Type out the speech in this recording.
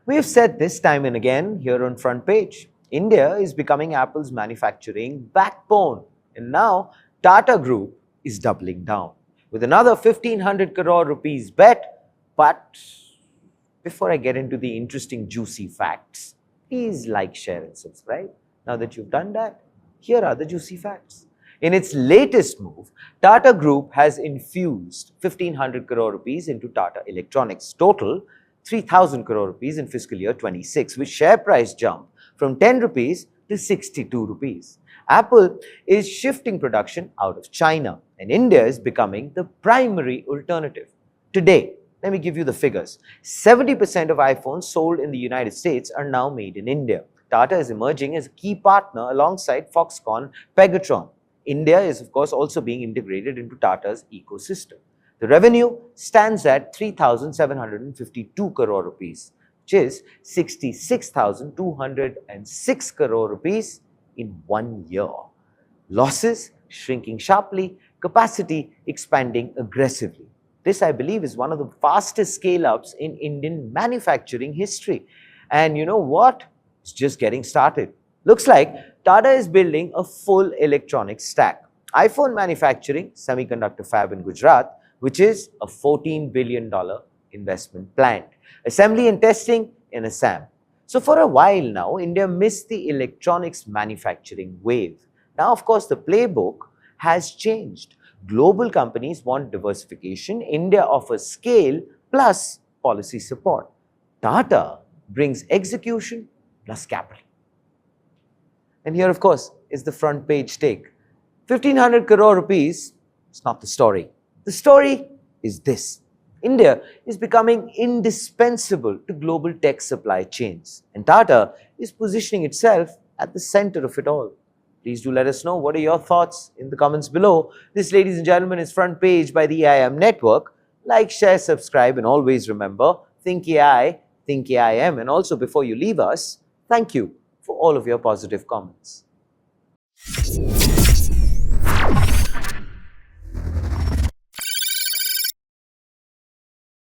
We have said this time and again here on Front Page. India is becoming Apple's manufacturing backbone. And now Tata Group is doubling down with another 1500 crore rupees bet. But before I get into the interesting juicy facts, please like, share and subscribe. Now that you've done that, here are the juicy facts. In its latest move, Tata Group has infused 1500 crore rupees into Tata Electronics. Total 3000 crore rupees in fiscal year 26, with share price jump from 10 rupees to 62 rupees. Apple is shifting production out of China, and India is becoming the primary alternative. Today, let me give you the figures. 70% of iPhones sold in the United States are now made in India. Tata is emerging as a key partner alongside Foxconn, Pegatron. India is, of course, also being integrated into Tata's ecosystem. The revenue stands at 3,752 crore rupees, which is 66,206 crore rupees in 1 year. Losses shrinking sharply, capacity expanding aggressively. This, I believe, is one of the fastest scale-ups in Indian manufacturing history. And you know what? It's just getting started. Looks like Tata is building a full electronics stack. iPhone manufacturing, semiconductor fab in Gujarat, which is a $14 billion investment planned. Assembly and testing in Assam. So for a while now, India missed the electronics manufacturing wave. Now, of course, the playbook has changed. Global companies want diversification. India offers scale plus policy support. Tata brings execution plus capital. And here, of course, is the front page take. 1500 crore rupees is not the story. The story is this. India is becoming indispensable to global tech supply chains, and Tata is positioning itself at the center of it all. Please do let us know what are your thoughts in the comments below. This, ladies and gentlemen, is Front Page by the EIM Network. Like, share, subscribe, and always remember, think AI, think AIM. And also, before you leave us, thank you for all of your positive comments.